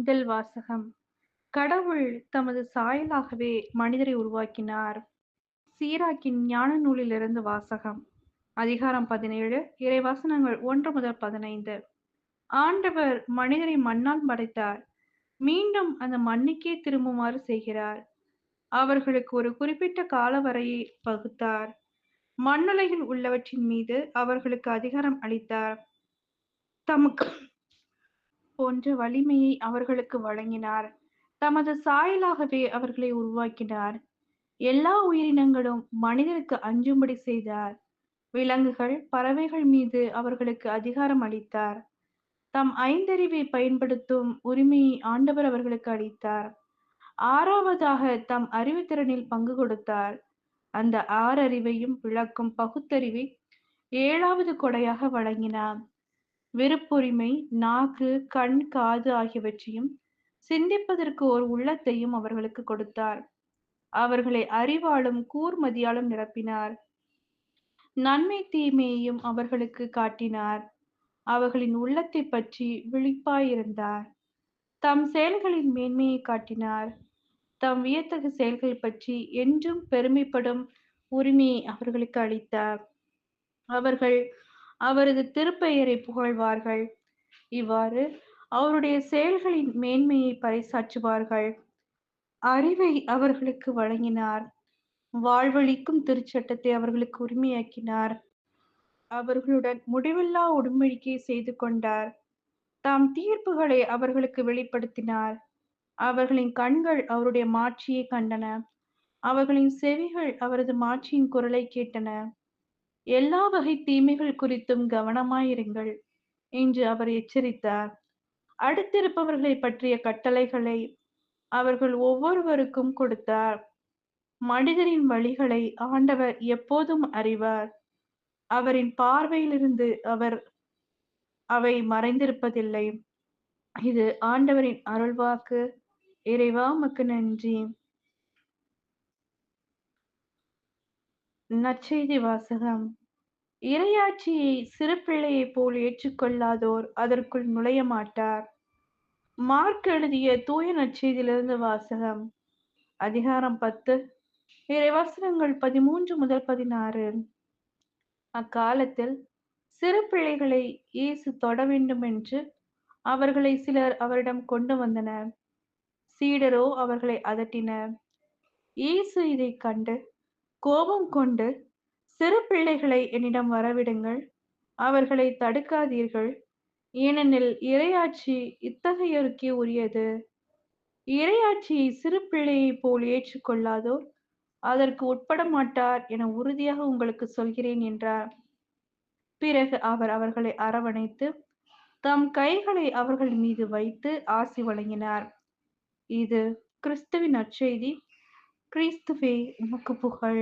முதல் வாசகம். கடவுள் தமது சாயலாகவே மனிதரை உருவாக்கினார். சீராக்கின் ஞான நூலிலிருந்து வாசகம். அதிகாரம் 17, இறைவசனங்கள் 1 முதல் 15. ஆண்டவர் மனிதரை மண்ணால் படைத்தார். மீண்டும் அந்த மண்ணுக்கே திரும்புமாறு செய்கிறார். அவர்களுக்கு ஒரு குறிப்பிட்ட காலவரையை வகுத்தார். மண்ணுலகில் உள்ளவற்றின் மீது அவர்களுக்கு அதிகாரம் அளித்தார். தமக்கு போன்ற வலிமையை அவர்களுக்கு வழங்கினார். தமது சாயலாகவே அவர்களை உருவாக்கினார். எல்லா உயிரினங்களும் மனிதருக்கு அஞ்சும்படி செய்தார். விலங்குகள், பறவைகள் மீது அவர்களுக்கு அதிகாரம் அளித்தார். தம் ஐந்தறிவை பயன்படுத்தும் உரிமையை ஆண்டவர் அவர்களுக்கு அளித்தார். ஆறாவதாக தம் அறிவுத்திறனில் பங்கு கொடுத்தார். அந்த ஆறறிவையும் விளக்கும் பகுத்தறிவை ஏழாவது கொடையாக வழங்கினார். விருப்புரிமை, நாக்கு, கண், காது ஆகியவற்றையும் சிந்திப்பதற்கு ஒரு உள்ளத்தையும் அவர்களுக்கு கொடுத்தார். அவர்களை அறிவாலும் கூர்மதியாலும் நிரப்பினார். நன்மை தீமையையும் அவர்களுக்கு காட்டினார். அவர்களின் உள்ளத்தை பற்றி விழிப்பாயிருந்தார். தம் செயல்களின் மேன்மையை காட்டினார். தம் வியத்தகு செயல்கள் பற்றி என்றும் பெருமைப்படும் உரிமையை அவர்களுக்கு அளித்தார். அவர்கள் அவரது திருப்பெயரை புகழ்வார்கள். இவ்வாறு அவருடைய செயல்களின் மேன்மையை பறைசாற்றுவார்கள். அறிவை அவர்களுக்கு வழங்கினார். வாழ்வளிக்கும் திருச்சட்டத்தை அவர்களுக்கு உரிமையாக்கினார். அவர்களுடன் முடிவில்லா உடன்படிக்கை செய்து கொண்டார். தாம் தீர்ப்புகளை அவர்களுக்கு வெளிப்படுத்தினார். அவர்களின் கண்கள் அவருடைய மாட்சியை கண்டன. அவர்களின் செவிகள் அவரது மாட்சியின் குரலை கேட்டன. எல்லா வகை தீமைகள் குறித்தும் கவனமாயிருங்கள் என்று அவர் எச்சரித்தார். அடுத்திருப்பவர்களை பற்றிய கட்டளைகளை அவர்கள் ஒவ்வொருவருக்கும் கொடுத்தார். மனிதரின் வழிகளை ஆண்டவர் எப்போதும் அறிவார். அவரின் பார்வையிலிருந்து அவை மறைந்திருப்பதில்லை. இது ஆண்டவரின் அருள்வாக்கு. இறைவா உமக்கு நன்றி. நற்செய்தி வாசகம். இறையாட்சியை சிறு பிள்ளையைப் போல் ஏற்றுக்கொள்ளாதோர் அதற்குள் நுழைய மாட்டார். மார்க் எழுதிய தூய நற்செய்தியிலிருந்து வாசகம். அதிகாரம் 10, இறைவசனங்கள் 13 முதல் 16. அக்காலத்தில் சிறு பிள்ளைகளை இயேசு தொட வேண்டுமென்று அவர்களை சிலர் அவரிடம் கொண்டு வந்தனர். சீடரோ அவர்களை அதட்டினர். இயேசு இதைக் கண்டு கோபம் கொண்டு, சிறு பிள்ளைகளை என்னிடம் வரவிடுங்கள், அவர்களை தடுக்காதீர்கள், ஏனெனில் இறையாட்சி இத்தகையோருக்கே உரியது. இறையாட்சியை சிறு பிள்ளையைப் போல் ஏற்றுக்கொள்ளாதோர் அதற்கு உட்பட மாட்டார் என உறுதியாக உங்களுக்கு சொல்கிறேன் என்றார். பிறகு அவர் அவர்களை அரவணைத்து தம் கைகளை அவர்கள் மீது வைத்து ஆசி வழங்கினார். இது கிறிஸ்துவின் நற்செய்தி. கிறிஸ்துவே உமக்கு புகழ்.